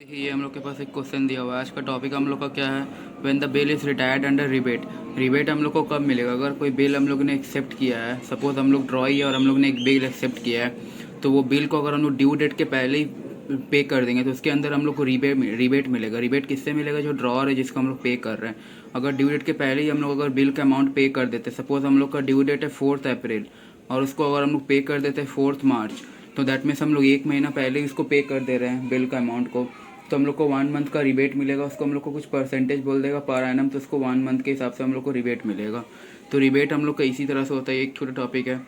देखिए ये हम लोग के पास एक क्वेश्चन दिया हुआ है। आज का टॉपिक हम लोग का क्या है? When the bill is retired under rebate. Rebate हम लोग को कब मिलेगा? अगर कोई बिल हम लोग ने एक्सेप्ट किया है, सपोज हम लोग ड्रॉ है और हम लोग ने एक बिल एक्सेप्ट किया है, तो वो बिल को अगर हम लोग ड्यू डेट के पहले ही पे कर देंगे तो उसके अंदर हम लोग को रिबेट मिलेगा। रिबेट किससे मिलेगा? जो ड्रॉर है जिसको हम लोग पे कर रहे हैं। अगर ड्यू डेट के पहले ही हम लोग अगर बिल का अमाउंट पे कर देते, सपोज हम लोग का ड्यू डेट है 4 अप्रैल और उसको अगर हम लोग पे कर देते हैं 4 मार्च, तो दैट मीन्स हम लोग एक महीना पहले ही उसको पे कर दे रहे हैं बिल का अमाउंट को। तो हम लोग को 1 मंथ का रिबेट मिलेगा। उसको हम लोग को कुछ परसेंटेज बोल देगा पर एनम, तो उसको 1 मंथ के हिसाब से हम लोग को रिबेट मिलेगा। तो रिबेट हम लोग का इसी तरह से होता है। एक छोटा टॉपिक है,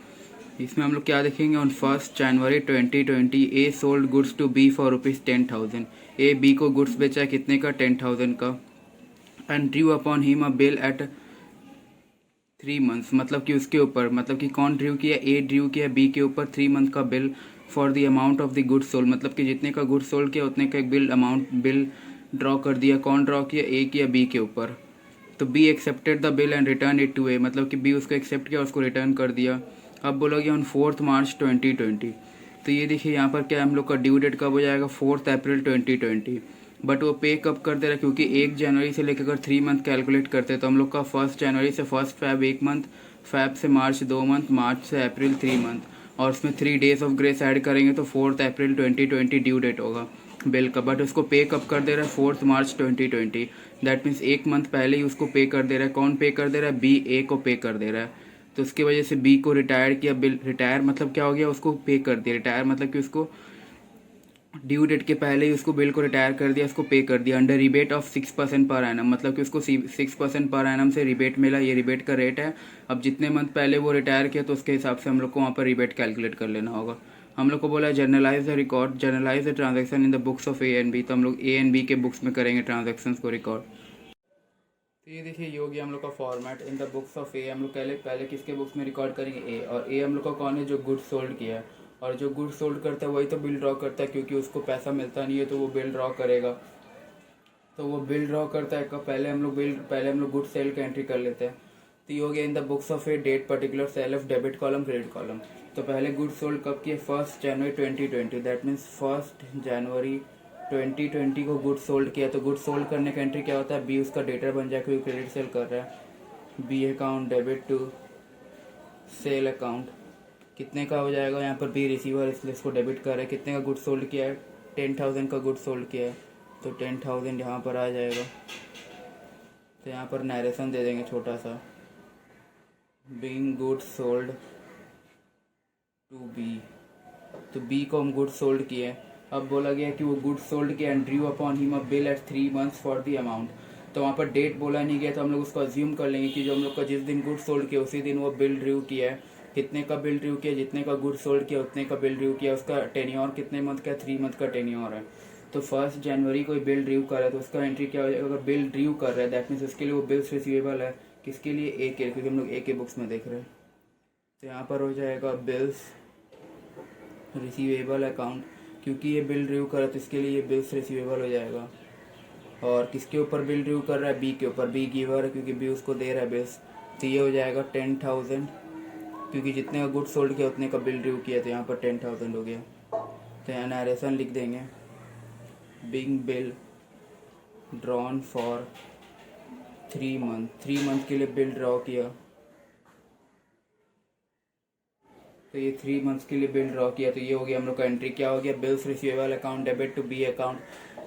इसमें हम लोग क्या देखेंगे। On 1 January 2020 A sold goods to B for ₹10,000। A B को गुड्स बेचा है कितने का? 10,000 का। And due upon him a bill at 3 months, मतलब कि उसके ऊपर, मतलब कि कौन ड्यू किया? ए ड्यू किया बी के ऊपर 3 मंथ का bill for the amount of the good sold, मतलब कि जितने का गुड सोल्ड किया उतने का एक बिल ड्रॉ कर दिया। कौन ड्रॉ किया? ए किया बी के ऊपर। तो B accepted the bill and return it to A, मतलब कि बी उसको एक्सेप्ट किया, उसको रिटर्न कर दिया। अब बोलोगे ऑन 4 मार्च 2020। तो ये देखिए यहाँ पर क्या हम लोग का ड्यू डेट कब हो जाएगा? 4 अप्रैल 2020। बट वो पे कब कर दे रहा है? क्योंकि 1 जनवरी से लेकर अगर 3 मंथ कैलकुलेट करते हैं तो हम लोग का 1 जनवरी से 1 फेब 1 मंथ, फेब से मार्च 2 मंथ, मार्च से अप्रैल 3 मंथ, और उसमें 3 डेज ऑफ ग्रेस ऐड करेंगे तो 4 अप्रैल 2020 ड्यू डेट होगा बिल का। बट उसको पे कब कर दे रहा है? 4 मार्च 2020। दैट मीन्स 1 मंथ पहले ही उसको पे कर दे रहा है। कौन पे कर दे रहा है? बी ए को पे कर दे रहा है। तो उसकी वजह से बी को रिटायर किया। बिल रिटायर मतलब क्या हो गया? उसको पे कर दिया। रिटायर मतलब कि उसको ड्यू डेट के पहले ही उसको बिल को रिटायर कर दिया, उसको पे कर दिया under rebate of 6% per annum, मतलब कि उसको 6% पर एनम से रिबेट मिला। ये रिबेट का रेट है। अब जितने मंथ पहले वो रिटायर किया तो उसके हिसाब से हम लोग को वहाँ पर रिबेट कैलकुलेट कर लेना होगा। हम लोग को बोला journalize the record, journalize the transaction in the books of A and B. तो हम लोग ए एंड बी के बुक्स में करेंगे ट्रांजेक्शन को रिकॉर्ड। तो ये देखिए ये हो गया हम लोग का format. In the books of A हम लोग पहले पहले किसके बुक्स में रिकॉर्ड करेंगे? ए। और ए हम लोग का कौन है? जो गुड सोल्ड किया है। और जो गुड सोल्ड करता है वही तो बिल ड्रॉ करता है, क्योंकि उसको पैसा मिलता नहीं है तो वो बिल ड्रॉ करेगा। तो वो बिल ड्रॉ करता है कब? पहले हम लोग गुड सेल का एंट्री कर लेते हैं। तो ये हो गया in the books of A date particular sale of debit column credit column. तो पहले गुड सोल्ड कब किए? 1 जनवरी 2020। दैट मीन्स 1 जनवरी 2020 को गुड सोल्ड किया। तो गुड सोल्ड करने का एंट्री क्या होता है? बी उसका डेटर बन जाए क्योंकि क्रेडिट सेल कर रहा है। B account debit to sale account. कितने का हो जाएगा? यहाँ पर बी रिसीवर, इसलिए इसको डेबिट कर रहा है। कितने का गुड सोल्ड किया है? 10,000 का गुड सोल्ड किया है। तो 10,000 यहाँ पर आ जाएगा। तो यहाँ पर नरेशन दे देंगे छोटा सा, being good sold to B. तो बी को हम गुड सोल्ड किए। अब बोला गया कि वो गुड सोल्ड किया and due upon him a bill at 3 months for the amount. तो वहाँ पर डेट बोला नहीं गया, तो हम लोग उसको अज्यूम कर लेंगे कि जो हम लोग का जिस दिन गुड सोल्ड किया उसी दिन वो बिल ड्यू किया है। कितने का बिल ड्यू किया? जितने का गुड सोल्ड किया उतने का बिल ड्यू किया। उसका टेन्योर कितने मंथ का? 3 मंथ का टेन्योर है। तो 1 जनवरी कोई बिल ड्यू कर रहा है तो उसका एंट्री क्या हो जाएगा? अगर बिल ड्यू कर रहा है दैट मीन्स उसके लिए वो बिल्स रिसीवेबल है। किसके लिए? ए के, क्योंकि हम लोग ए के बुक्स में देख रहे हैं। तो यहाँ पर हो जाएगा बिल्स रिसीवेबल अकाउंट, क्योंकि ये बिल ड्यू कर रहा है तो इसके लिए ये बिल्स रिसीवेबल हो जाएगा। और किसके ऊपर बिल ड्यू कर रहा है? बी के ऊपर। बी गिवर है क्योंकि बी उसको दे रहा है बिल्स। तो ये हो जाएगा 10,000, क्योंकि जितने का गुड सोल्ड किया उतने का बिल ड्यू किया, तो यहाँ पर 10,000 हो गया। तो यहाँ नरेशन लिख देंगे, being bill drawn for 3 month. 3 month के लिए बिल ड्रॉ किया। तो ये 3 मंथ्स के लिए बिल ड्रॉ किया। तो ये हो गया हम लोग का एंट्री। क्या हो गया? Bills receivable account debit to B account.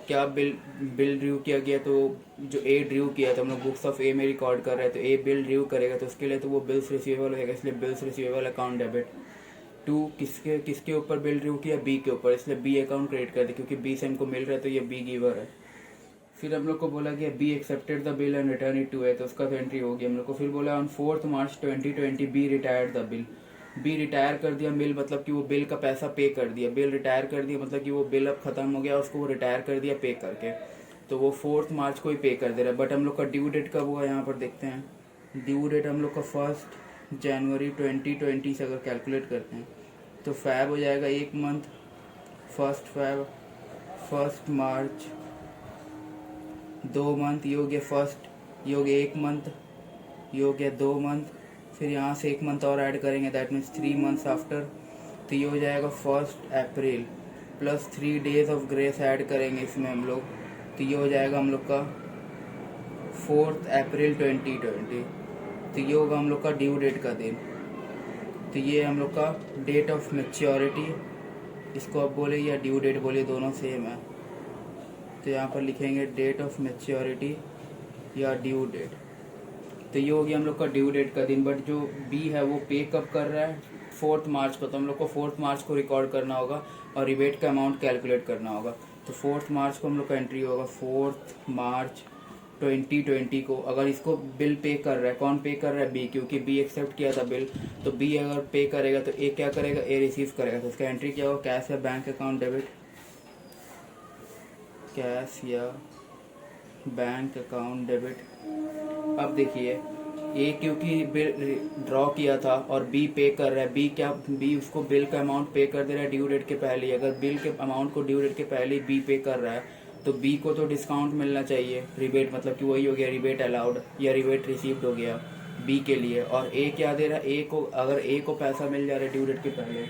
क्या बिल ड्यू किया गया? तो जो ए ड्यू किया तो हम लोग बुक्स ऑफ ए में रिकॉर्ड कर रहे हैं। तो ए बिल ड्यू करेगा तो उसके लिए तो वो बिल्स रिसीवेबल होगा, इसलिए bills receivable account debit to किसके किसके ऊपर बिल ड्यू किया? बी के ऊपर, इसलिए बी अकाउंट क्रेडिट कर दे, क्योंकि बी से हमको मिल रहा है तो ये बी गिवर है। फिर हम लोग को बोला गया B accepted the bill and return it to A, तो उसका तो एंट्री हो गया हम लोग को। फिर बोला on 4 March 2020 B retired the bill. B retire कर दिया बिल, मतलब कि वो बिल का पैसा पे कर दिया। बिल रिटायर कर दिया मतलब कि वो बिल अब खत्म हो गया, उसको वो रिटायर कर दिया पे करके। तो वो 4 मार्च को ही पे कर दे रहा है। बट हम लोग का ड्यू डेट कब हुआ? यहाँ पर देखते हैं। ड्यू डेट हम लोग का 1 जनवरी 2020 से अगर कैलकुलेट करते हैं तो फैब हो जाएगा 1 मंथ, 1 फैब, 1 मार्च 2 मंथ, ये हो गया फर्स्ट, ये हो गया 1 मंथ, ये हो गया 2 मंथ। फिर यहाँ से 1 मंथ और ऐड करेंगे दैट मीन्स 3 मंथ्स आफ्टर। तो ये हो जाएगा 1 April plus 3 days of grace add करेंगे इसमें हम लोग, तो ये हो जाएगा हम लोग का 4 अप्रैल 2020। तो ये होगा हम लोग का ड्यू डेट का दिन। तो ये हम लोग का डेट ऑफ मैच्योरिटी, इसको आप बोले या ड्यू डेट बोले, दोनों सेम है। तो यहाँ पर लिखेंगे डेट ऑफ मैच्योरिटी या ड्यू डेट। तो ये हो गया हम लोग का ड्यू डेट का दिन। बट जो बी है वो पे कब कर रहा है, 4 मार्च को। तो हम लोग को 4 मार्च को रिकॉर्ड करना होगा और रिबेट का अमाउंट कैलकुलेट करना होगा। तो 4 मार्च को हम लोग का एंट्री होगा 4 मार्च 2020 को। अगर इसको बिल पे कर रहा है, कौन पे कर रहा है, बी, क्योंकि बी एक्सेप्ट किया था बिल। तो बी अगर पे करेगा तो ए क्या करेगा, ए रिसीव करेगा। तो इसका एंट्री क्या होगा, कैश या बैंक अकाउंट डेबिट, कैश या बैंक अकाउंट डेबिट। अब देखिए ए क्योंकि बिल ड्रॉ किया था और बी पे कर रहा है, बी उसको बिल का अमाउंट पे कर दे रहा है ड्यू डेट के पहले ही। अगर बिल के अमाउंट को ड्यू डेट के पहले ही बी पे कर रहा है तो बी को तो डिस्काउंट मिलना चाहिए, रिबेट, मतलब कि वही हो गया रिबेट अलाउड या रिबेट रिसीव्ड हो गया बी के लिए। और ए क्या दे रहा है, ए को, अगर ए को पैसा मिल जा रहा है ड्यू डेट के पहले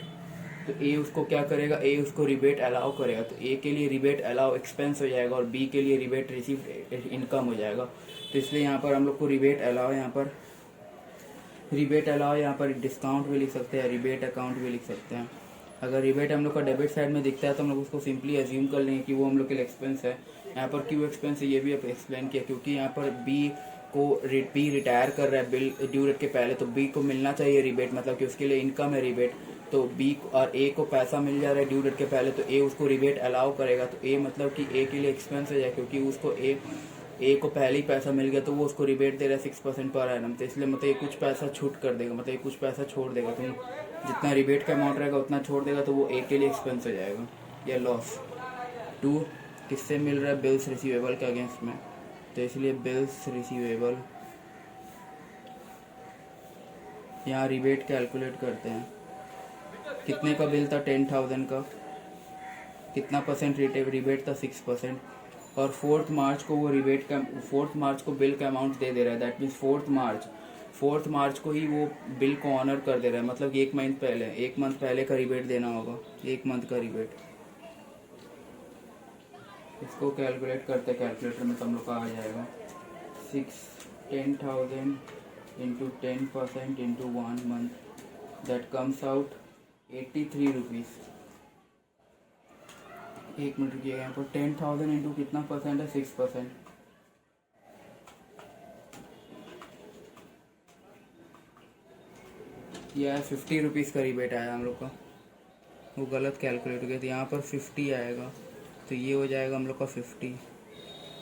तो ए उसको क्या करेगा, ए उसको रिबेट अलाउ करेगा। तो ए के लिए रिबेट अलाउ एक्सपेंस हो जाएगा और बी के लिए रिबेट रिसीव्ड इनकम हो जाएगा। तो इसलिए यहाँ पर हम लोग को रिबेट अलाउ, यहाँ पर डिस्काउंट भी लिख सकते हैं, रिबेट अकाउंट भी लिख सकते हैं। अगर रिबेट हम लोग का डेबिट साइड में दिखता है तो हम लोग उसको सिंपली अज्यूम कर लेंगे कि वो हम लोग के लिए एक्सपेंस है। यहाँ पर क्यों एक्सपेंस है ये भी आप एक्सप्लेन किया, क्योंकि यहाँ पर बी रिटायर कर रहा है बिल ड्यू डेट के पहले, तो बी को मिलना चाहिए रिबेट, मतलब कि उसके लिए इनकम है रिबेट। तो बी और ए को पैसा मिल जा रहा है ड्यू डेट के पहले, तो ए उसको रिबेट अलाउ करेगा। तो ए मतलब कि ए के लिए एक्सपेंस हो जाए, क्योंकि उसको ए को पहले ही पैसा मिल गया तो वो उसको रिबेट दे रहा है 6% पर एनम। तो इसलिए मतलब ये कुछ पैसा छूट कर देगा, मतलब ये कुछ पैसा छोड़ देगा। तुम जितना रिबेट का अमाउंट रहेगा उतना छोड़ देगा, तो वो ए के लिए एक्सपेंस हो जाएगा या लॉस। 2 किससे मिल रहा है, बिल्स रिसीवेबल के अगेंस्ट में। तो इसलिए बिल्स रिसीवेबल, यहाँ रिबेट कैलकुलेट करते हैं। कितने का बिल था, 10,000 का, कितना परसेंट रिबेट था, 6%। और 4 मार्च को वो रिबेट का, 4 मार्च को बिल का अमाउंट दे दे रहा है। दैट मीन्स 4 मार्च को ही वो बिल को ऑनर कर दे रहा है, मतलब कि 1 मंथ पहले का रिबेट देना होगा, 1 मंथ का रिबेट। इसको कैलकुलेट करते कैलकुलेटर में, तो हम लोग का आ जाएगा 10,000 into 10% into 1 month, that comes out 83 rupees. 1 minute रुकिएगा, यहाँ पर 10,000 इंटू कितना परसेंट है, 6%। यह 50 रुपीज़ का रिबेट आया हम लोग का, वो गलत कैलकुलेट हो गया। तो यहाँ पर 50 आएगा, तो ये हो जाएगा हम लोग का 50।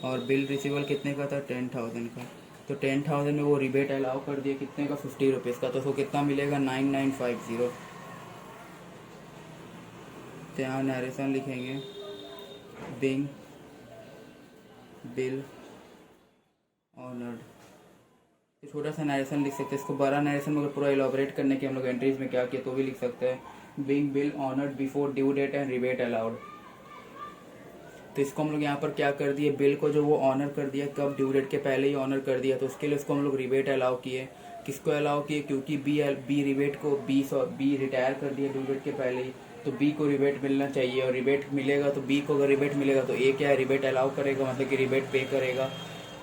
और बिल रिसीवल कितने का था, 10,000 का। तो 10,000 में वो रिबेट अलाउ कर दिया कितने का, 50 रुपीज़ का। तो उसको कितना मिलेगा, 9950। तो यहाँ नरेशन लिखेंगे, बिंग बिल ऑनर्ड। छोटा सा नरेशन लिख सकते हैं, इसको बड़ा नरेशन में पूरा इलाबोरेट करने की हम लोग एंट्रीज में क्या किया तो भी लिख सकते हैं। Being bill honoured before due date and rebate allowed. तो इसको हम लोग यहाँ पर क्या कर दिए, बिल को जो वो ऑनर कर दिया, कब, ड्यू डेट के पहले ही ऑनर कर दिया। तो उसके लिए उसको हम लोग रिबेट अलाउ किए। किसको अलाउ किए, क्योंकि बी रिबेट को बी रिटायर कर दिया ड्यू डेट के पहले ही, तो बी को रिबेट मिलना चाहिए। और रिबेट मिलेगा तो बी को अगर रिबेट मिलेगा तो ए क्या है, रिबेट अलाउ करेगा, मतलब कि रिबेट पे करेगा।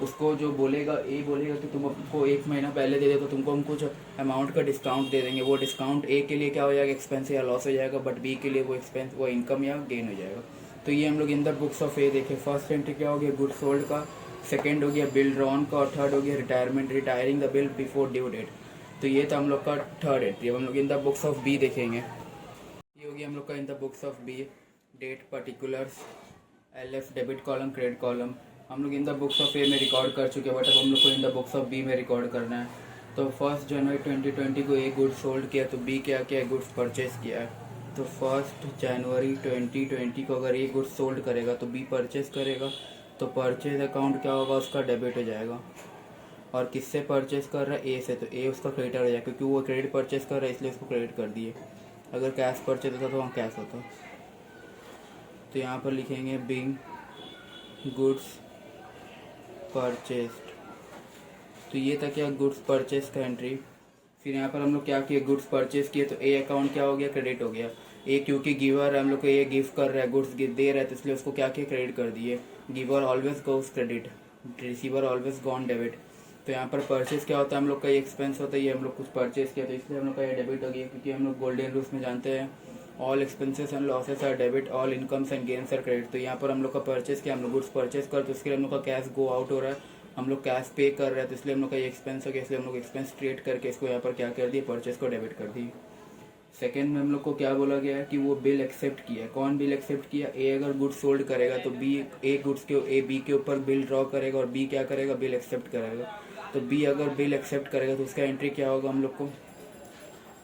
उसको जो बोलेगा, ए बोलेगा कि तुम हमको 1 महीना पहले दे दे तो तुमको हम कुछ अमाउंट का डिस्काउंट दे देंगे। वो डिस्काउंट ए के लिए क्या हो जाएगा, एक्सपेंस या लॉस हो जाएगा, बट बी के लिए वो एक्सपेंस, वो इनकम या गेन हो जाएगा। तो ये हम लोग इन द बुक्स ऑफ ए देखे। फर्स्ट एंट्री क्या हो गया, गुड सोल्ड का, सेकंड हो गया बिल ड्रॉन का, और थर्ड हो गया retiring the bill before due date. तो ये था हम लोग का थर्ड एंट्री। अब हम लोग in the books of B देखेंगे। ये हो गया हम लोग का in the books of B, date, particulars, LF debit column, credit column. हम लोग in the books of A में रिकॉर्ड कर चुके हैं, बट अब हम लोग को in the books of B में रिकॉर्ड करना है। तो 1 जनवरी 2020 को ए गुड्स सोल्ड किया, तो बी क्या किया, गुड्स परचेज किया है। तो 1 जनवरी 2020 को अगर ए गुड्स सोल्ड करेगा तो बी परचेज करेगा, तो परचेज अकाउंट क्या होगा, उसका डेबिट हो जाएगा। और किससे परचेज कर रहा है, ए से, तो ए उसका क्रेडिटर हो जाएगा, क्योंकि वो क्रेडिट परचेज कर रहा है इसलिए उसको क्रेडिट कर दिए। अगर कैश परचेज होता तो वहाँ कैश होता। तो यहाँ पर लिखेंगे बिंग गुड्स परचेस्ड। तो ये था क्या, गुड्स परचेज का एंट्री। फिर यहाँ पर हम लोग क्या किए, गुड्स परचेज किए, तो ए अकाउंट क्या हो गया, क्रेडिट हो गया। ए क्योंकि गिवर हम लोग को ये गिफ्ट कर रहा है, गुड्स दे रहा है, तो इसलिए उसको क्या किया, क्रेडिट कर दिए। Giver always goes credit, receiver always gone debit. तो यहाँ पर परचेज क्या होता है, हम लोग का ये एक्सपेंस होता है, ये हम लोग कुछ परचेज किया तो इसलिए हम लोग का ये डेबिट हो गया, क्योंकि हम लोग गोल्डन रूल्स में जानते हैं all expenses and losses are debit, all incomes and gains are credit. तो यहाँ पर हम लोग का परचेज किया, हम लोग गुड्स परचेज कर, तो इसके लिए हम लोग का कैश गो आउट हो रहा है, हम लोग कैश पे कर रहे हैं, तो इसलिए हम लोग का ये एक्सपेंस हो गया, इसलिए हम लोग एक्सपेंस क्रिएट करके इसको यहाँ पर क्या कर दिए, परचेज को डेबिट कर दी। सेकेंड में हम लोग को क्या बोला गया है कि वो बिल एक्सेप्ट किया। कौन बिल एक्सेप्ट किया, ए अगर गुड्स सोल्ड करेगा तो बी ए गुड्स के ए बी के ऊपर बिल ड्रॉ करेगा और बी क्या करेगा, बिल एक्सेप्ट करेगा। तो बी अगर बिल एक्सेप्ट करेगा तो उसका एंट्री क्या होगा, हम लोग को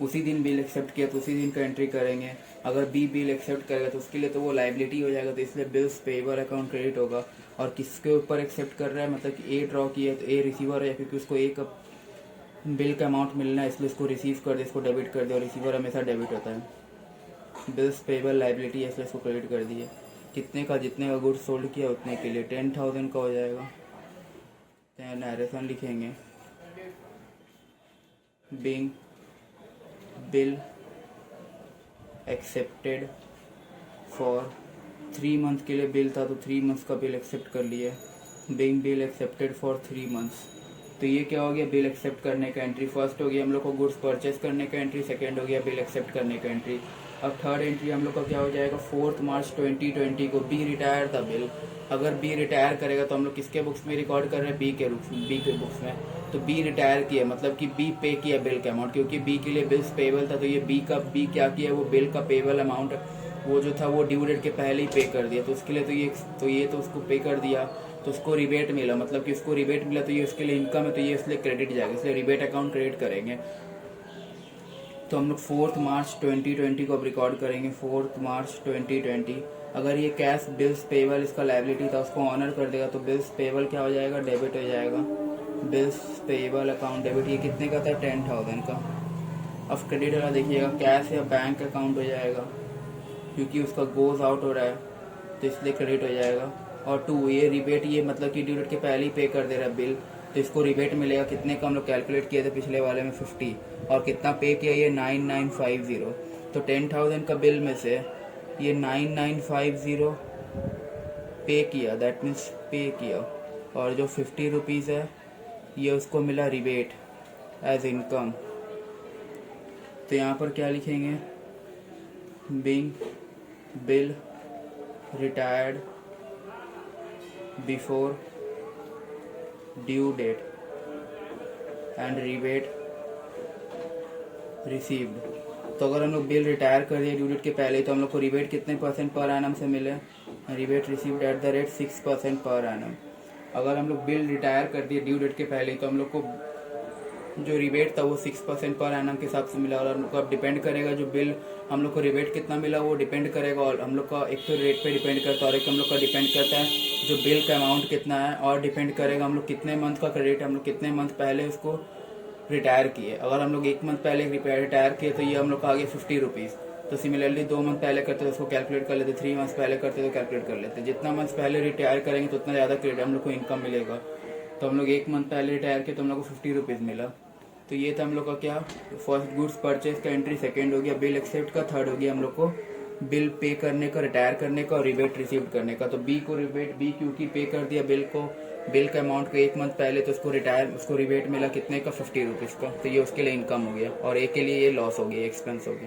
उसी दिन बिल एक्सेप्ट किया तो उसी दिन का एंट्री करेंगे। अगर बी बिल एक्सेप्ट करेगा तो उसके लिए तो वो लाइबिलिटी हो जाएगा, तो इसलिए बिल्स पेएबल अकाउंट क्रेडिट होगा। और किसके ऊपर एक्सेप्ट कर रहा है, मतलब कि ए ड्रॉ किया तो ए रिसीवर है, क्योंकि उसको ए का बिल का अमाउंट मिलना है, इसलिए इसको रिसीव कर दे, इसको डेबिट कर दे, और रिसीवर हमेशा डेबिट होता है। बिल्स पेएबल लाइबिलिटी है, इसलिए इसको क्रेडिट कर दिए। कितने का, जितने का गुड्स सोल्ड किया उतने के लिए 10,000 का हो जाएगा। नरेशन लिखेंगे, being bill accepted for 3 month के लिए बिल था तो 3 मंथ्स का बिल एक्सेप्ट कर लिया। Being bill accepted for 3 months, तो ये क्या हो गया, बिल एक्सेप्ट करने का एंट्री। फर्स्ट हो गया हम लोग को गुड्स परचेज करने का एंट्री, सेकंड हो गया बिल एक्सेप्ट करने का एंट्री। अब थर्ड एंट्री हम लोग का क्या हो जाएगा, 4 मार्च 2020 को बी रिटायर था बिल। अगर बी रिटायर करेगा तो हम लोग किसके बुक्स में रिकॉर्ड कर रहे हैं, बी के बुक्स में। तो बी रिटायर किया मतलब कि बी पे किया बिल का अमाउंट, क्योंकि बी के लिए बिल्स पेबल था, तो ये बी क्या किया, वो बिल का पेबल अमाउंट वो जो था वो ड्यू डेट के पहले ही पे कर दिया। तो उसके लिए तो ये तो उसको पे कर दिया, तो उसको रिबेट मिला, मतलब कि उसको रिबेट मिला तो ये उसके लिए इनकम है, तो ये इसलिए क्रेडिट जाएगा, इसलिए रिबेट अकाउंट क्रेडिट करेंगे। तो हम लोग 4 मार्च 2020 को अब रिकॉर्ड करेंगे, 4 मार्च 2020। अगर ये कैश बिल्स पेबल इसका लाइबिलिटी था उसको ऑनर कर देगा, तो बिल्स पेबल क्या हो जाएगा, डेबिट हो जाएगा। बिल्स पेबल अकाउंट डेबिट, ये कितने का था, 10,000 का। अब क्रेडिट वाला देखिएगा, कैश या बैंक अकाउंट हो जाएगा, क्योंकि उसका गोज आउट हो रहा है तो इसलिए क्रेडिट हो जाएगा। और 2 ये रिबेट, ये मतलब कि ड्यू डेट के पहले ही पे कर दे रहा है बिल, तो इसको रिबेट मिलेगा। कितने का हम लोग कैलकुलेट किए थे पिछले वाले में, 50, और कितना पे किया, ये 9950। तो 10,000 का बिल में से ये 9950 पे किया, दैट मीन्स पे किया, और जो 50 रुपीज़ है ये उसको मिला रिबेट एज इनकम। तो यहाँ पर क्या लिखेंगे, being bill retired before due date and rebate received. तो अगर हम लोग बिल रिटायर कर दिए ड्यू डेट के पहले, तो हम लोग को रिबेट कितने परसेंट पर एनम से मिले, rebate received at the rate 6% per annum. अगर हम लोग बिल रिटायर कर दिए ड्यू डेट के पहले, तो हम लोग को जो रिबेट था वो 6% पर एनम के हिसाब से मिला। और हम लोग को अब डिपेंड करेगा जो बिल हम लोग को रिबेट कितना मिला वो डिपेंड करेगा, और हम लोग का एक तो रेट पे डिपेंड करता है और एक हम लोग का डिपेंड करता है जो बिल का अमाउंट कितना है, और डिपेंड करेगा हम लोग कितने मंथ का क्रेडिट, हम लोग कितने मंथ पहले उसको रिटायर किए। अगर हम लोग 1 मंथ पहले रिटायर किए तो ये हम लोग का आ गया 50 रुपीज़। तो सिमिलरली 2 मंथ पहले करते तो उसको कैलकुलेट कर लेते, 3 मंथ पहले करते तो कैलकुलेट कर लेते। जितना मंथ पहले रिटायर करेंगे तो उतना ज़्यादा क्रेडिट हम लोग को इनकम मिलेगा। तो हम लोग 1 मंथ पहले रिटायर किए तो हम लोग को 50 रुपीज़ मिला। तो ये था हम लोग का क्या, फर्स्ट गुड्स परचेज का एंट्री, सेकेंड हो गया बिल एक्सेप्ट का, थर्ड हो गया हम लोग को बिल पे करने का, रिटायर करने का, और रिबेट रिसीव करने का। तो बी को रिबेट, बी क्योंकि पे कर दिया बिल को, बिल का अमाउंट को 1 मंथ पहले, तो उसको रिबेट मिला कितने का, 50 रुपीज़ का, तो ये उसके लिए इनकम हो गया, और ए के लिए ये लॉस हो गया, एक्सपेंस हो गया।